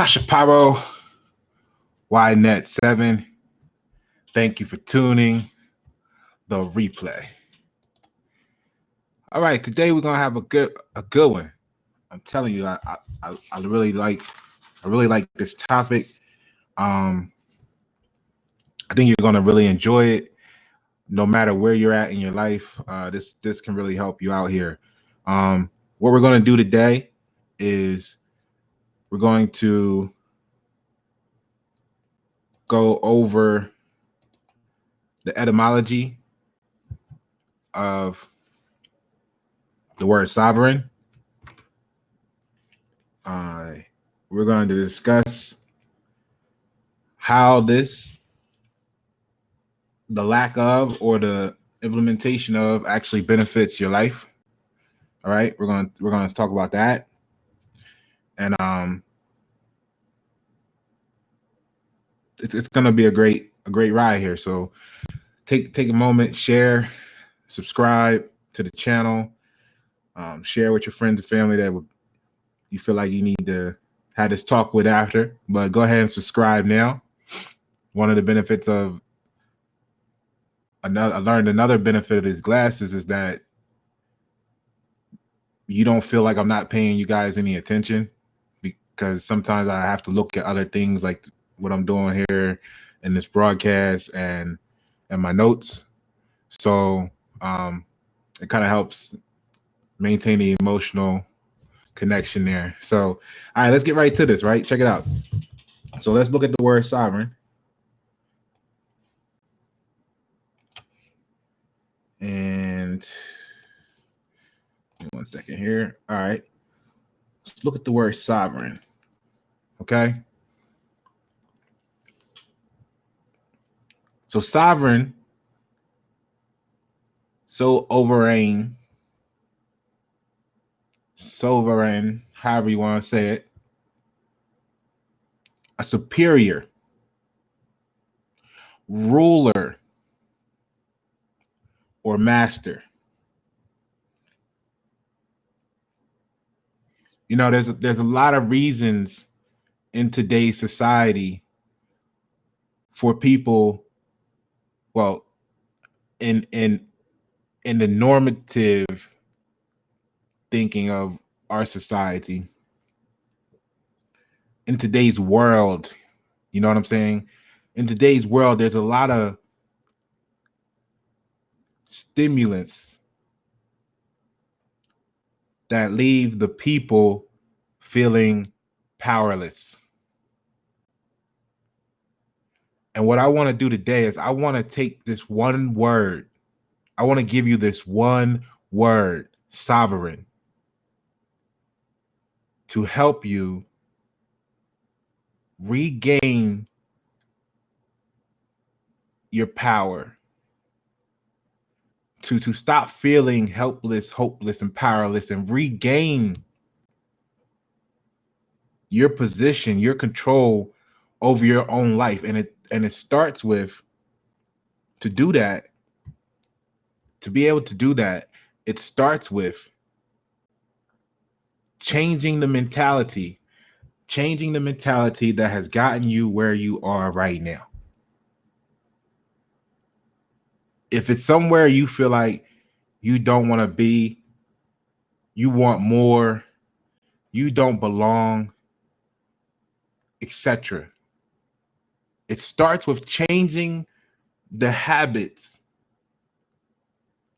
Hashaparo, YNet7. Thank you for tuning the replay. All right, today we're gonna have a good one. I'm telling you, I really like this topic. I think you're gonna really enjoy it, no matter where you're at in your life. This can really help you out here. What we're gonna do today is we're going to go over the etymology of the word sovereign. We're going to discuss how the lack of or the implementation of actually benefits your life. All right, we're going to talk about that, and it's going to be a great ride here. So take a moment, share, subscribe to the channel, share with your friends and family that you feel like you need to have this talk with after. But go ahead and subscribe now. One of the benefits of I learned another benefit of these glasses is that you don't feel like I'm not paying you guys any attention, because sometimes I have to look at other things like what I'm doing here in this broadcast and my notes. So it kind of helps maintain the emotional connection there. So, all right, let's get right to this, right? Check it out. So let's look at the word sovereign. And 1 second here. All right. Let's look at the word sovereign. Okay. So sovereign, sovereign, however you want to say it, a superior, ruler, or master. You know, there's a lot of reasons in today's society for people, well, in the normative thinking of our society, in today's world, you know what I'm saying? In today's world, there's a lot of stimulants that leave the people feeling powerless. And what I want to do today is I want to take this one word. I want to give you this one word, sovereign, to help you regain your power, to stop feeling helpless, hopeless, and powerless, and regain your position, your control over your own life. And it starts with, to do that, to be able to do that, it starts with changing the mentality that has gotten you where you are right now. If it's somewhere you feel like you don't want to be, you want more, you don't belong, etc., it starts with changing the habits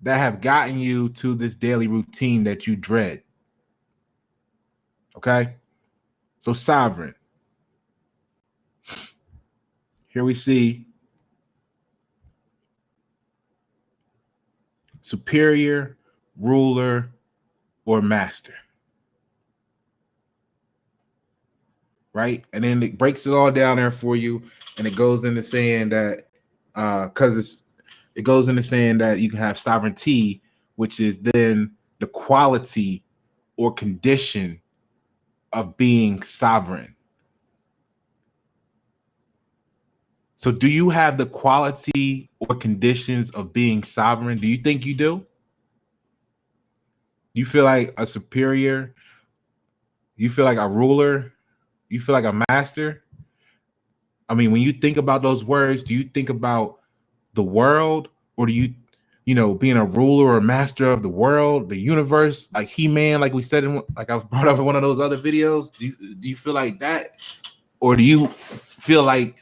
that have gotten you to this daily routine that you dread. Okay? So sovereign. Here we see superior, ruler, or master. Right? And then it breaks it all down there for you, and it goes into saying that it goes into saying that you can have sovereignty, which is then the quality or condition of being sovereign. So do you have the quality or conditions of being sovereign? Do you think you do? You feel like a superior? You feel like a ruler? You feel like a master? I mean, when you think about those words, do you think about the world, or do you, being a ruler or master of the world, the universe, like He-Man, like we said like I brought up in one of those other videos? Do you feel like that, or do you feel like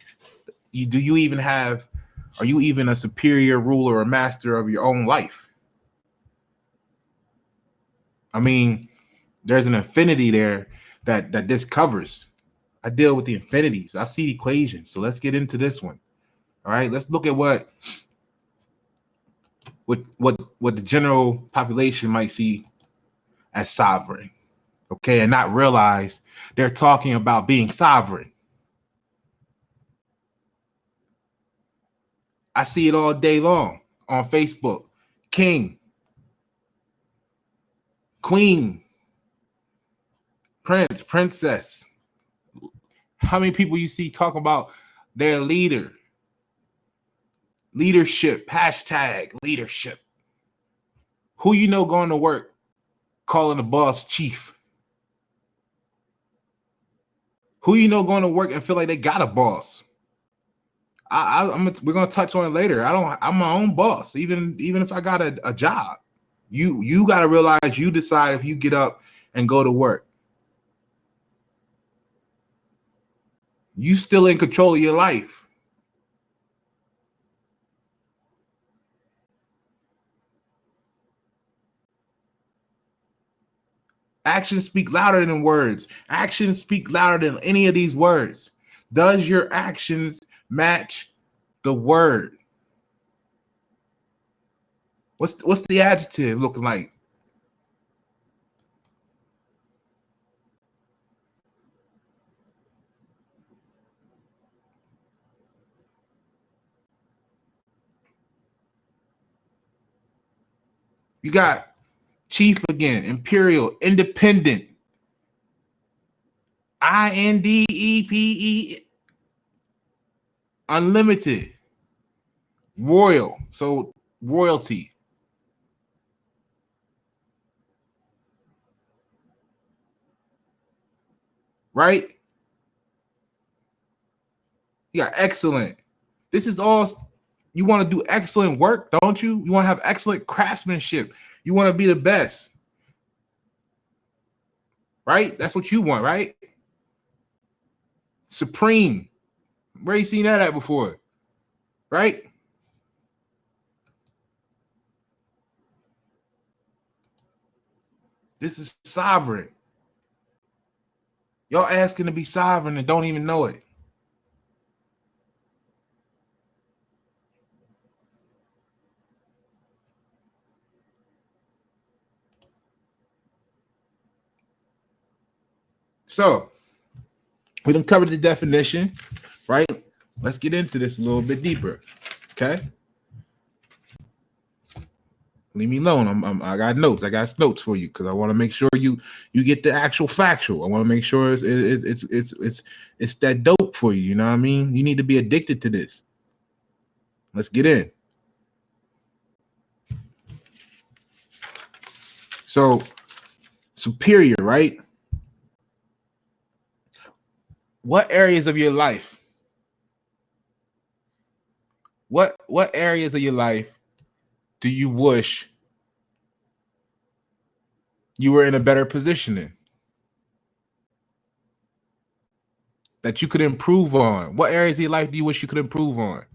are you even a superior ruler or master of your own life? I mean, there's an infinity there that this covers. I deal with the infinities. I see equations. So let's get into this one. All right, let's look at what the general population might see as sovereign. Okay, and not realize they're talking about being sovereign. I see it all day long on Facebook. King, queen, prince, princess. How many people you see talk about their leadership, hashtag leadership? Who going to work calling the boss chief? Who going to work and feel like they got a boss? We're gonna touch on it later. I'm my own boss, even if I got a job. You got to realize you decide if you get up and go to work. You still in control of your life. Actions speak louder than words. Actions speak louder than any of these words. Does your actions match the word? What's the adjective looking like? You got chief again, imperial, independent, INDEPE, unlimited, royal, so royalty. Right? You got excellent. This is all, you want to do excellent work, don't you? You want to have excellent craftsmanship. You want to be the best. Right? That's what you want, right? Supreme. Where you seen that at before? Right? This is sovereign. Y'all asking to be sovereign and don't even know it. So we done covered the definition, right? Let's get into this a little bit deeper. Okay. Leave me alone. I got notes. I got notes for you because I want to make sure you get the actual factual. I want to make sure it's that dope for you. You know what I mean? You need to be addicted to this. Let's get in. So, superior, right? What areas of your life? What areas of your life do you wish you were in a better position in? That you could improve on? What areas of your life do you wish you could improve on?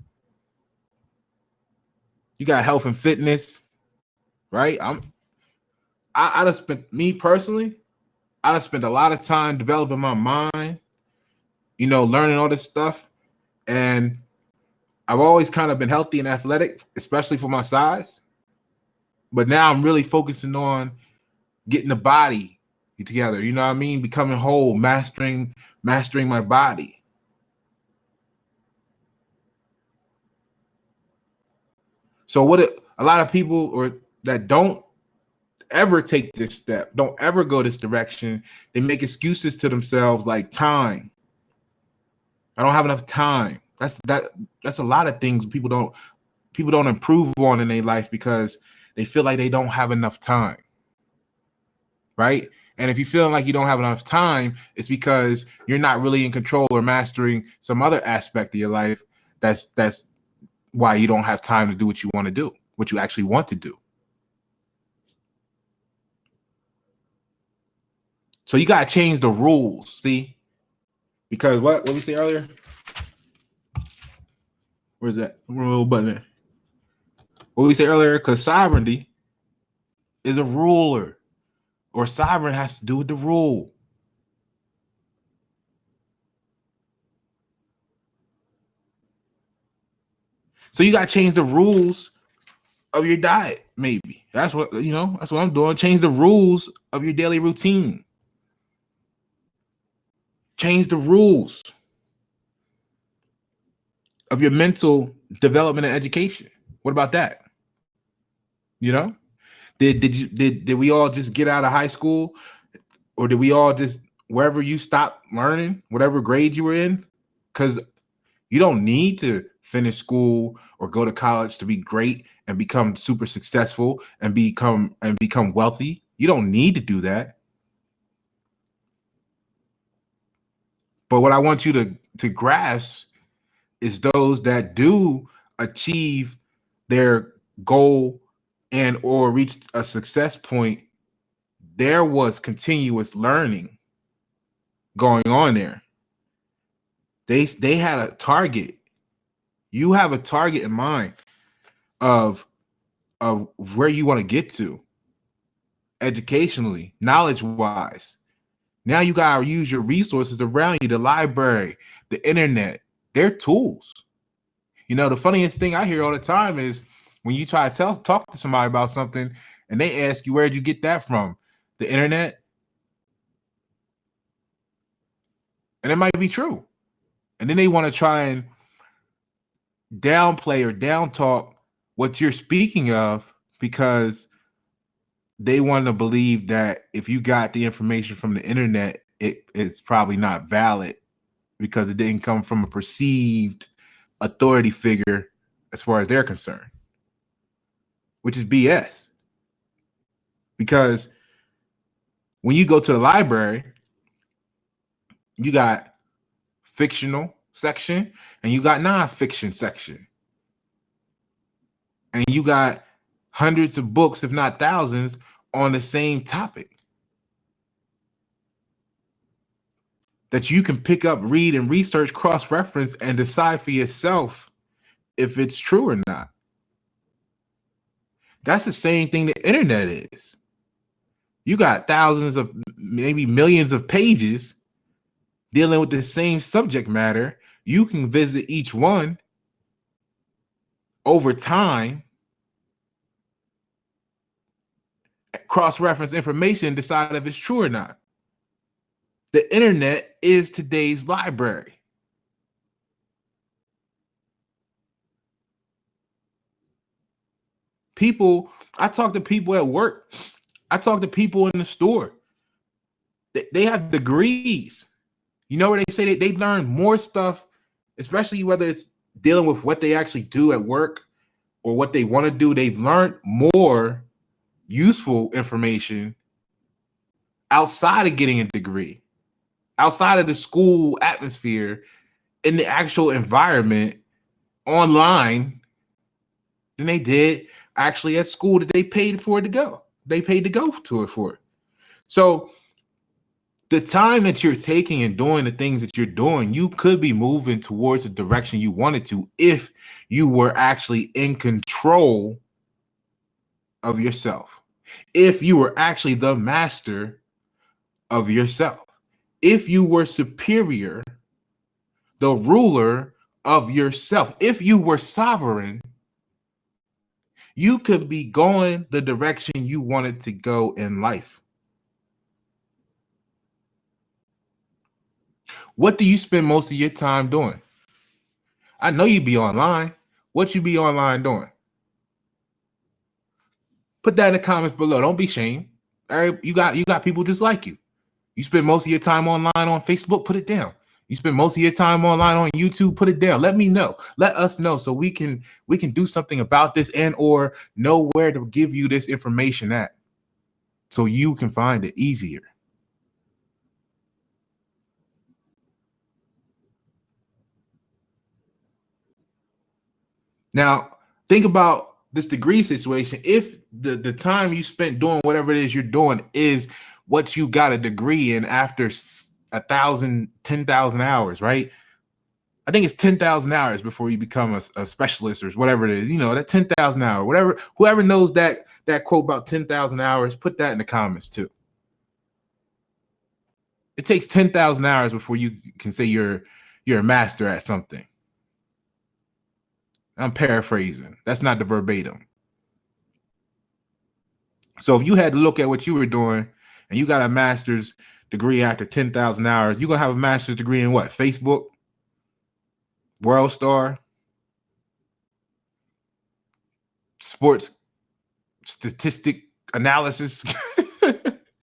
You got health and fitness, right? I'd have spent, me personally, I'd have spent a lot of time developing my mind, learning all this stuff. And I've always kind of been healthy and athletic, especially for my size. But now I'm really focusing on getting the body together. You know what I mean? Becoming whole, mastering my body. So a lot of people that don't ever take this step, don't ever go this direction, they make excuses to themselves like time. I don't have enough time. That's a lot of things people don't improve on in their life because they feel like they don't have enough time. Right? And if you're feeling like you don't have enough time, it's because you're not really in control or mastering some other aspect of your life. That's why you don't have time to do what you want to do, what you actually want to do. So you got to change the rules, see? Because what we say earlier? Where's that little button there? What we say earlier? Because sovereignty is a ruler, or sovereign has to do with the rule. So you got to change the rules of your diet, maybe. That's what, that's what I'm doing. Change the rules of your daily routine. Change the rules of your mental development and education. What about that? Did we all just get out of high school, or did we all just, wherever you stopped learning, whatever grade you were in? Because you don't need to finish school or go to college to be great and become super successful and become wealthy. You don't need to do that. But what I want you to grasp is those that do achieve their goal and or reach a success point, there was continuous learning going on there. They had a target. You have a target in mind of where you want to get to educationally, knowledge-wise. Now you got to use your resources around you, the library, the internet. They're tools. The funniest thing I hear all the time is when you try to talk to somebody about something and they ask you, where'd you get that from? The internet? And it might be true. And then they want to try and downplay or down talk what you're speaking of, because they want to believe that if you got the information from the internet, it's probably not valid because it didn't come from a perceived authority figure as far as they're concerned, which is BS. Because when you go to the library, you got fictional section and you got nonfiction section. And you got hundreds of books, if not thousands, on the same topic that you can pick up, read, and research, cross-reference, and decide for yourself if it's true or not. That's the same thing the internet is. You got thousands of, maybe millions of pages dealing with the same subject matter. You can visit each one over time, cross-reference information, decide if it's true or not. The internet is today's library. I talk to people at work. I talk to people in the store. They have degrees. You know where they say they learn more stuff, especially whether it's dealing with what they actually do at work or what they want to do. They've learned more useful information outside of getting a degree, outside of the school atmosphere, in the actual environment online, than they did actually at school that they paid for it to go. They paid to go to it for it. So the time that you're taking and doing the things that you're doing, you could be moving towards the direction you wanted to if you were actually in control of yourself. If you were actually the master of yourself. If you were superior, the ruler of yourself. If you were sovereign, you could be going the direction you wanted to go in life. What do you spend most of your time doing? I know you be online. What you be online doing? Put that in the comments below. Don't be ashamed. You got people just like you. You spend most of your time online on Facebook, put it down. You spend most of your time online on YouTube, put it down. Let me know. Let us know so we can do something about this and or know where to give you this information at so you can find it easier. Now, think about this degree situation. If the time you spent doing whatever it is you're doing is what you got a degree in after 10,000 hours, right? I think it's 10,000 hours before you become a specialist or whatever it is. You know, that 10,000 hour, whatever, whoever knows that quote about 10,000 hours, put that in the comments too. It takes 10,000 hours before you can say you're a master at something. I'm paraphrasing. That's not the verbatim. So if you had to look at what you were doing and you got a master's degree after 10,000 hours, you're going to have a master's degree in what? Facebook? World Star? Sports statistic analysis?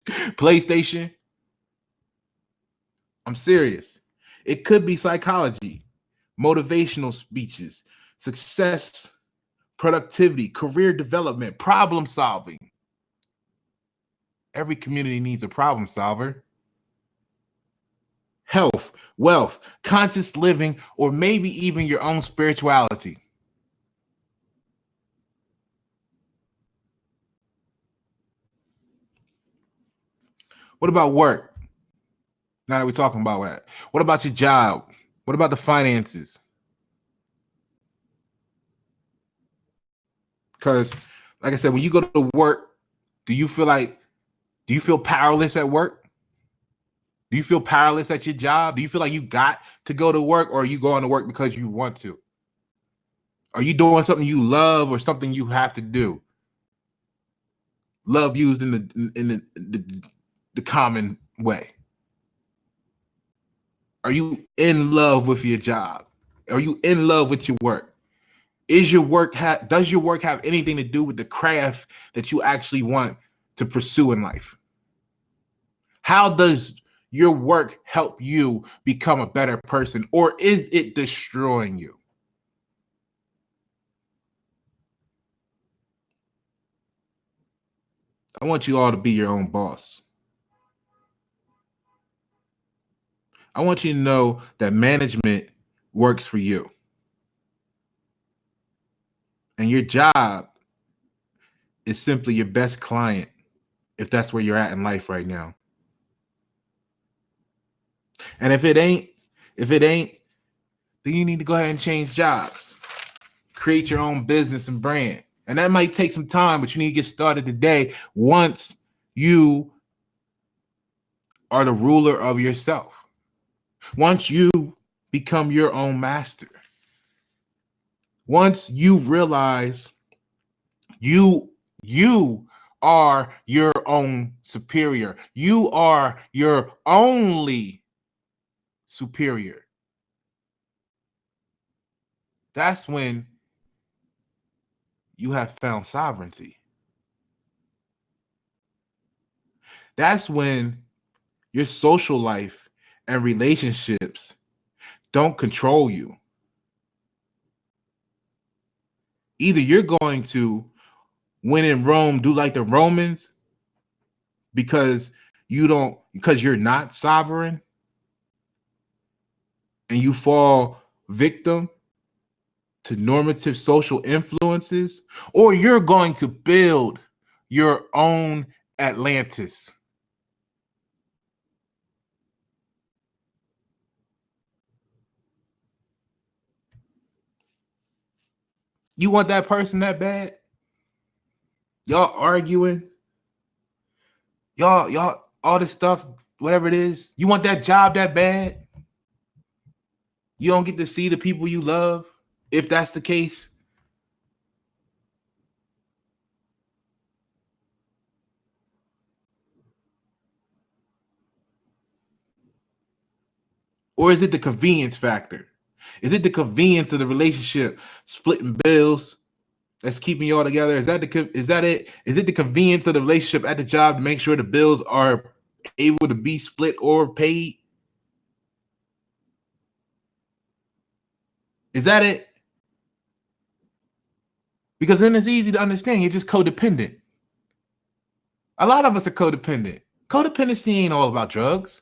PlayStation? I'm serious. It could be psychology, motivational speeches, success, productivity, career development, problem solving. Every community needs a problem solver. Health, wealth, conscious living, or maybe even your own spirituality. What about work? Now that we're talking about that, what about your job? What about the finances? Because, like I said, when you go to work, do you feel powerless at work? Do you feel powerless at your job? Do you feel like you got to go to work, or are you going to work because you want to? Are you doing something you love or something you have to do? Love used in the common way. Are you in love with your job? Are you in love with your work? Does your work have anything to do with the craft that you actually want to pursue in life? How does your work help you become a better person, or is it destroying you? I want you all to be your own boss. I want you to know that management works for you. And your job is simply your best client if that's where you're at in life right now. And if it ain't, then you need to go ahead and change jobs. Create your own business and brand. And that might take some time, but you need to get started today once you are the ruler of yourself. Once you become your own master. Once you realize you are your own superior. You are your only superior. That's when you have found sovereignty. That's when your social life and relationships don't control you. Either you're going to, when in Rome, do like the Romans because you're not sovereign and you fall victim to normative social influences, or you're going to build your own Atlantis. You want that person that bad? Y'all arguing? Y'all, all this stuff, whatever it is. You want that job that bad? You don't get to see the people you love, if that's the case. Or is it the convenience factor? Is it the convenience of the relationship, splitting bills that's keeping you all together? Is that it? Is it the convenience of the relationship at the job to make sure the bills are able to be split or paid? Is that it? Because then it's easy to understand you're just codependent. A lot of us are codependent. Codependency ain't all about drugs,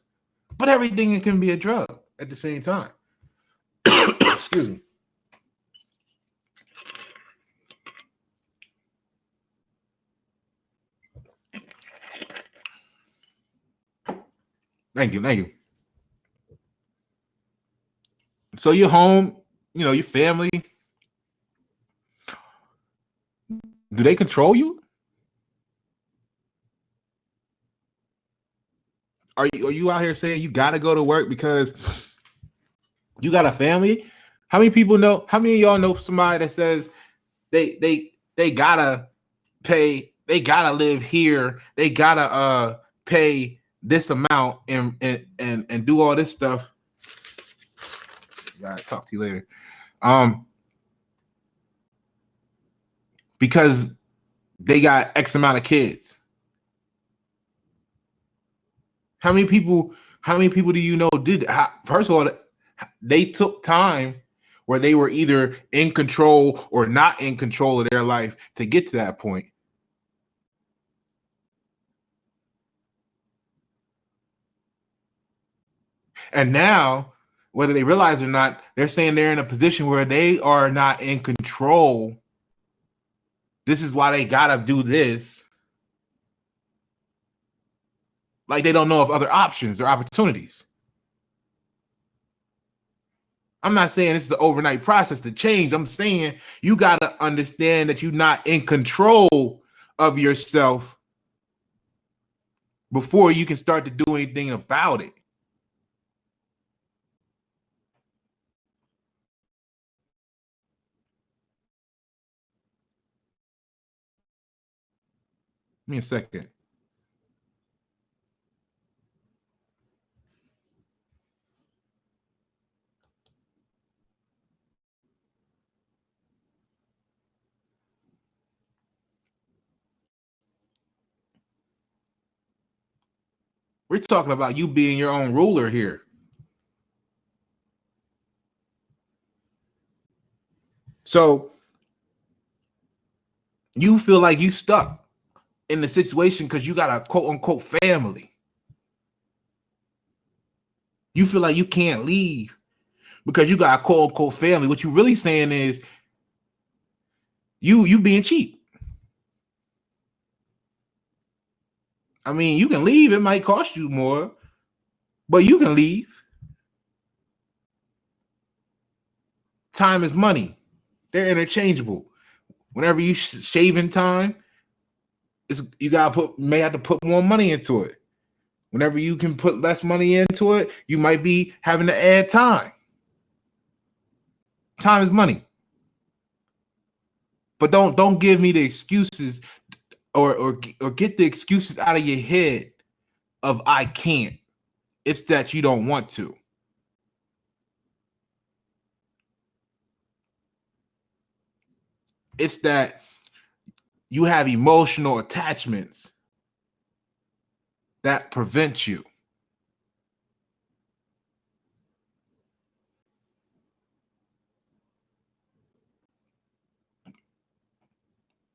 but everything can be a drug at the same time. Excuse me. Thank you. Thank you. So you're home, your family, do they control you? Are you out here saying you gotta go to work because you got a family? How many people know? How many of y'all know somebody that says they gotta pay, they gotta live here, they gotta pay this amount and do all this stuff? Gotta talk to you later. Because they got X amount of kids. How many people do you know did? First of all, they took time where they were either in control or not in control of their life to get to that point. And now, whether they realize it or not, they're saying they're in a position where they are not in control. This is why they gotta do this. Like they don't know of other options or opportunities. I'm not saying this is an overnight process to change. I'm saying you got to understand that you're not in control of yourself before you can start to do anything about it. Give me a second. We're talking about you being your own ruler here. So you feel like you stuck in the situation because you got a quote unquote family. You feel like you can't leave because you got a quote unquote family. What you really saying is you being cheap. I mean, you can leave. It might cost you more, but you can leave. Time is money. They're interchangeable. Whenever you shaving time, you may have to put more money into it. Whenever you can put less money into it, you might be having to add time. Time is money. But don't give me the excuses or get the excuses out of your head of I can't. It's that you don't want to. It's that you have emotional attachments that prevent you.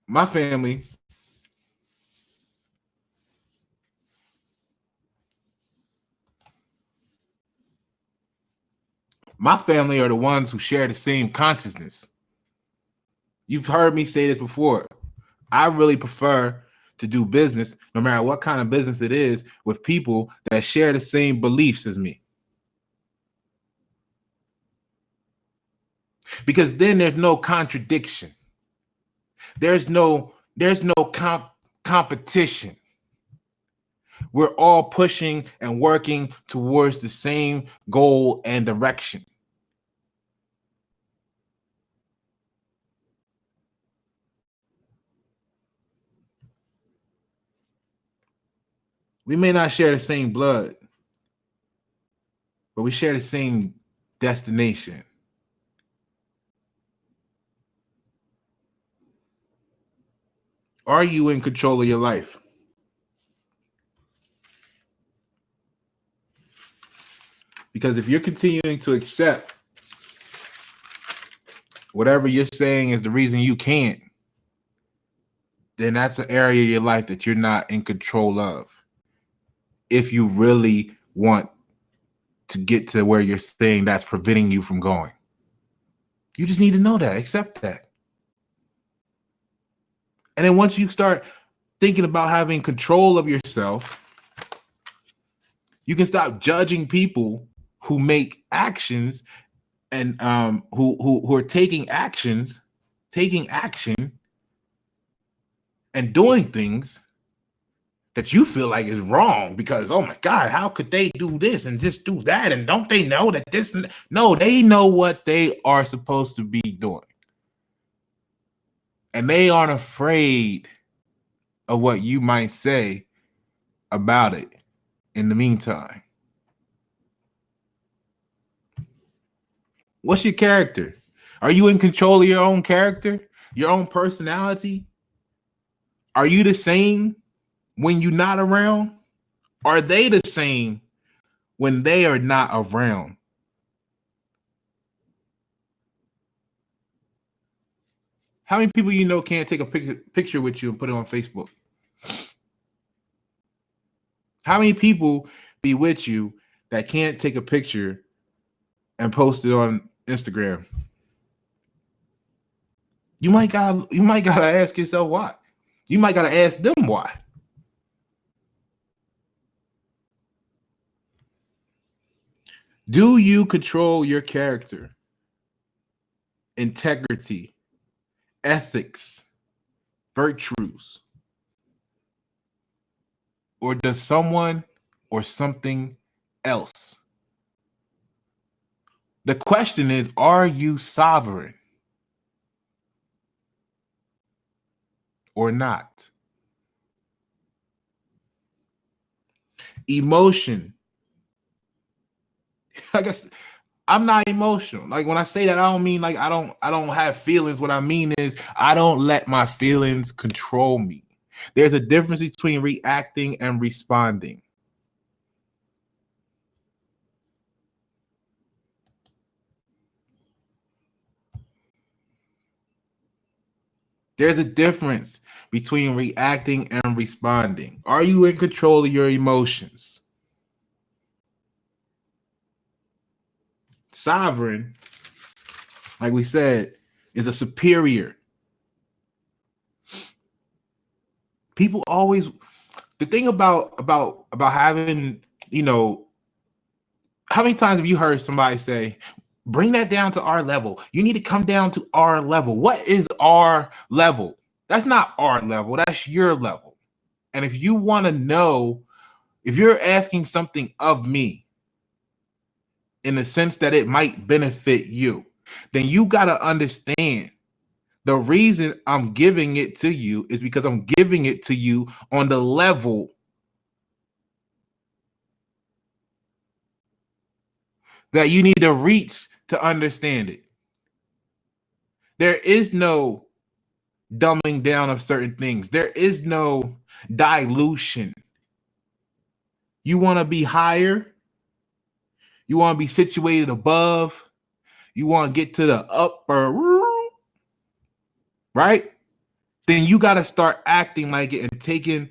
My family are the ones who share the same consciousness. You've heard me say this before. I really prefer to do business, no matter what kind of business it is, with people that share the same beliefs as me. Because then there's no contradiction. There's no competition. We're all pushing and working towards the same goal and direction. We may not share the same blood, but we share the same destination. Are you in control of your life? Because if you're continuing to accept whatever you're saying is the reason you can't, then that's an area of your life that you're not in control of. If you really want to get to where you're saying that's preventing you from going, you just need to know that, accept that. And then once you start thinking about having control of yourself, You can stop judging people who make actions and who are taking action and doing things that you feel like is wrong because, oh my God, how could they do this and just do that? And don't they know that this? No, they know what they are supposed to be doing. And they aren't afraid of what you might say about it in the meantime. What's your character? Are you in control of your own character, your own personality? Are you the same when you're not around? Are they the same when they are not around? How many people you know can't take a picture with you and put it on Facebook? How many people be with you that can't take a picture and post it on Instagram? You might gotta ask yourself why. You might gotta ask them why. Do you control your character, integrity, ethics, virtues? Or does someone or something else? The question is, are you sovereign or not? Emotion. I guess I'm not emotional. Like when I say that, I don't mean like I don't have feelings. What I mean is I don't let my feelings control me. There's a difference between reacting and responding. There's a difference between reacting and responding. Are you in control of your emotions? Sovereign, like we said, is a superior. People always, the thing about having, how many times have you heard somebody say, bring that down to our level? You need to come down to our level. What is our level? That's not our level. That's your level. And if you want to know, if you're asking something of me in the sense that it might benefit you, then you got to understand the reason I'm giving it to you is because I'm giving it to you on the level that you need to reach to understand it. There is no dumbing down of certain things. There is no dilution. You want to be higher. You want to be situated above. You want to get to the upper, right? Then you got to start acting like it and taking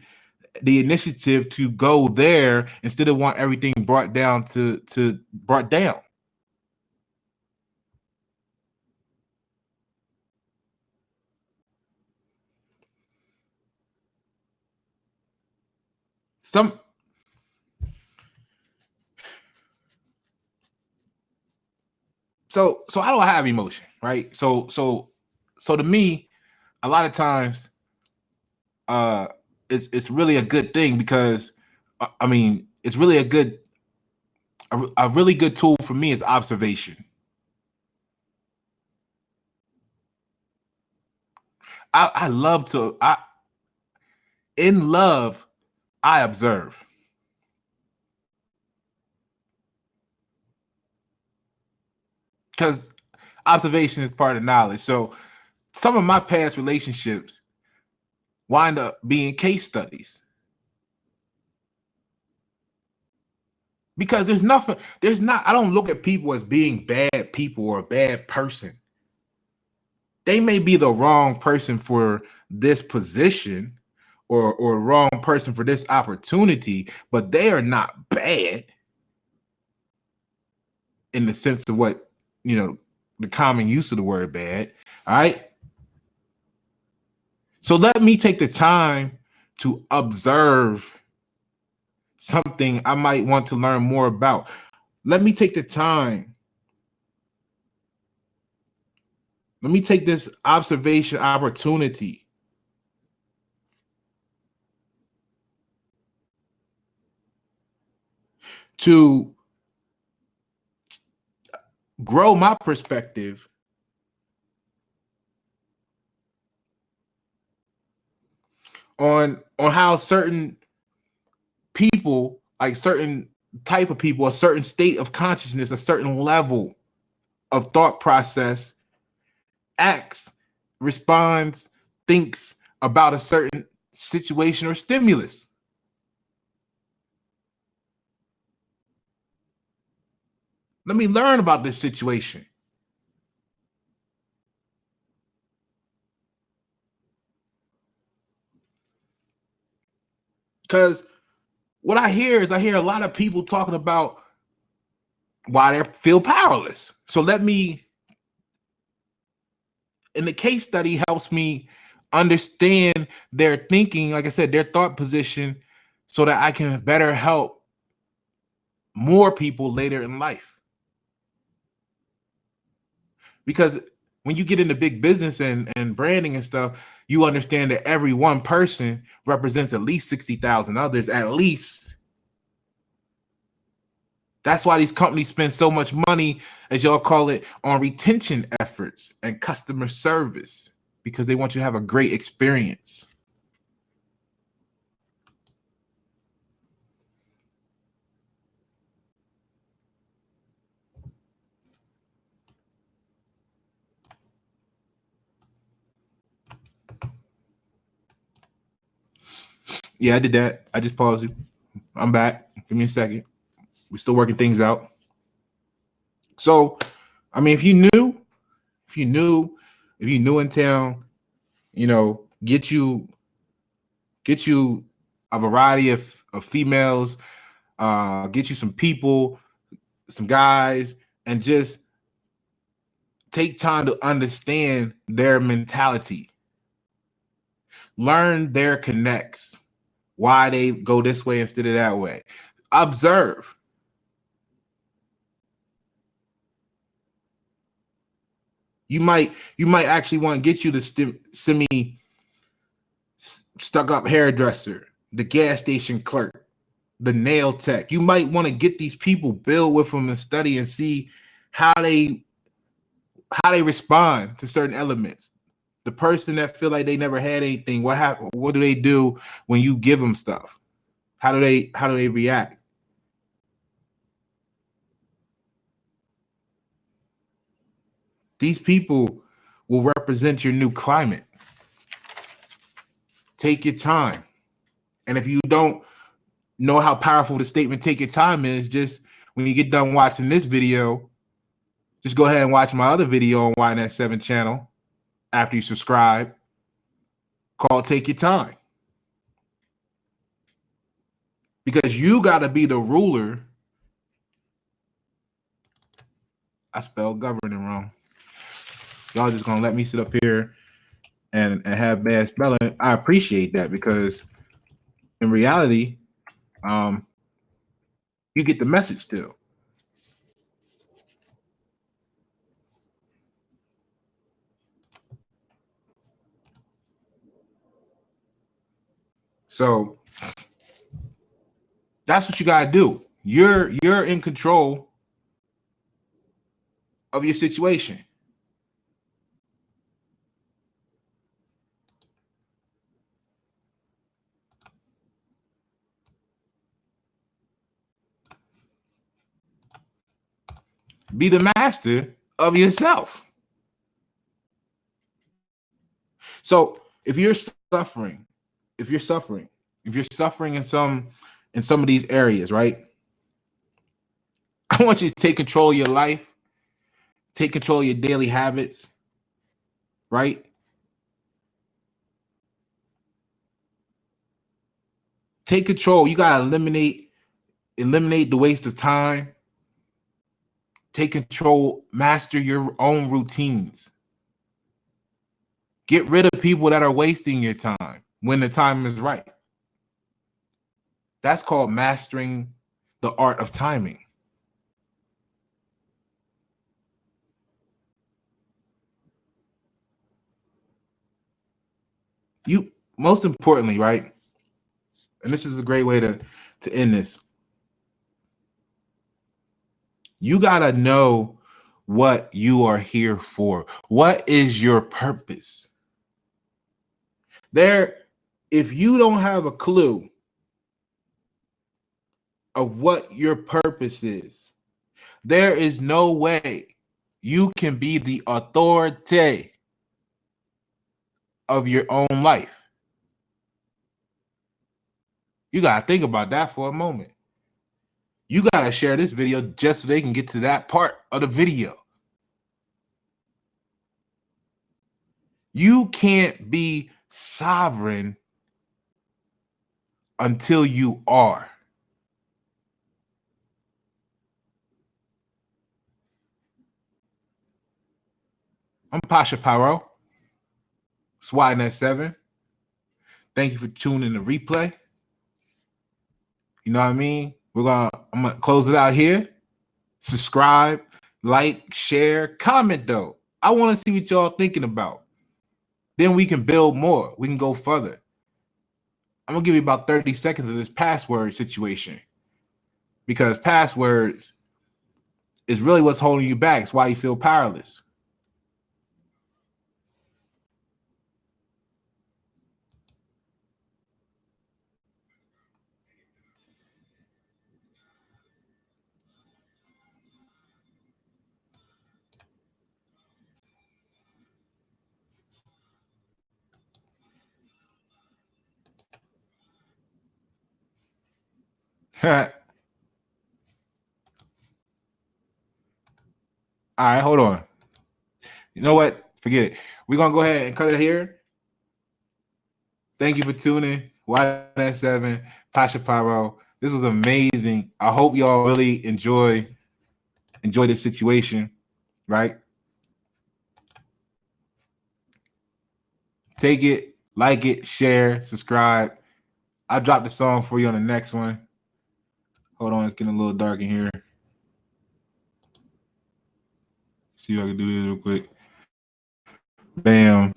the initiative to go there instead of want everything brought down to brought down. So I don't have emotion, right? So to me, a lot of times, it's really a good thing because, I mean, it's really a really good tool for me is observation. I love to in love, I observe. Because observation is part of knowledge. So some of my past relationships wind up being case studies. Because I don't look at people as being bad people or a bad person. They may be the wrong person for this position or wrong person for this opportunity, but they are not bad in the sense of what, the common use of the word bad. All right. So let me take the time to observe something I might want to learn more about. Let me take the time. Let me take this observation opportunity to grow my perspective on how certain people, like certain type of people, a certain state of consciousness, a certain level of thought process acts, responds, thinks about a certain situation or stimulus. Let me learn about this situation. Because what I hear a lot of people talking about why they feel powerless. So let me, and the case study helps me understand their thinking, like I said, their thought position, so that I can better help more people later in life. Because when you get into big business and branding and stuff, you understand that every one person represents at least 60,000 others, at least. That's why these companies spend so much money, as y'all call it, on retention efforts and customer service, because they want you to have a great experience. Yeah, I did that. I just paused you. I'm back. Give me a second. We're still working things out. So, I mean, if you knew in town, get you a variety of females, get you some people, some guys, and just take time to understand their mentality. Learn their connects, why they go this way instead of that way. Observe. You might actually want to get you the semi stuck up hairdresser, the gas station clerk, the nail tech. You might want to get these people, build with them, and study and see how they respond to certain elements. The person that feel like they never had anything, what do they do when you give them stuff? How do they react? These people will represent your new climate. Take your time. And if you don't know how powerful the statement "take your time" is, just when you get done watching this video, just go ahead and watch my other video on YNet 7 channel after you subscribe, called "Take Your Time." Because you got to be the ruler. I spelled governing wrong. Y'all just gonna let me sit up here and have bad spelling. I appreciate that, because in reality, you get the message still. So that's what you gotta do. You're in control of your situation. Be the master of yourself. So if you're suffering in some of these areas, right? I want you to take control of your life, take control of your daily habits, right? Take control. You gotta eliminate the waste of time. Take control, master your own routines. Get rid of people that are wasting your time when the time is right. That's called mastering the art of timing. You, most importantly, right? And this is a great way to end this. You got to know what you are here for. What is your purpose? If you don't have a clue of what your purpose is, there is no way you can be the authority of your own life. You got to think about that for a moment. You got to share this video just so they can get to that part of the video. You can't be sovereign until you are. I'm Pasha Pyro. SWATnet7. Thank you for tuning in the replay. You know what I mean? I'm gonna close it out here. Subscribe, like, share, comment though. I want to see what y'all thinking about. Then we can build more. We can go further. I'm gonna give you about 30 seconds of this password situation, because passwords is really what's holding you back. It's why you feel powerless. All right, hold on. You know what? Forget it. We're gonna go ahead and cut it here. Thank you for tuning. Y97, Pasha Pyro. This was amazing. I hope y'all really enjoy this situation, right? Take it, like it, share, subscribe. I'll drop the song for you on the next one. Hold on, it's getting a little dark in here. See if I can do this real quick. Bam.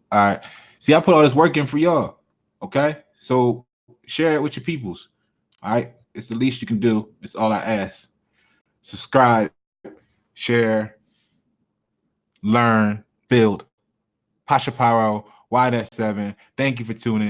All right. See, I put all this work in for y'all. Okay. So share it with your peoples. All right. It's the least you can do. It's all I ask. Subscribe, share, learn, build. Pasha Pyro, Y97. Thank you for tuning.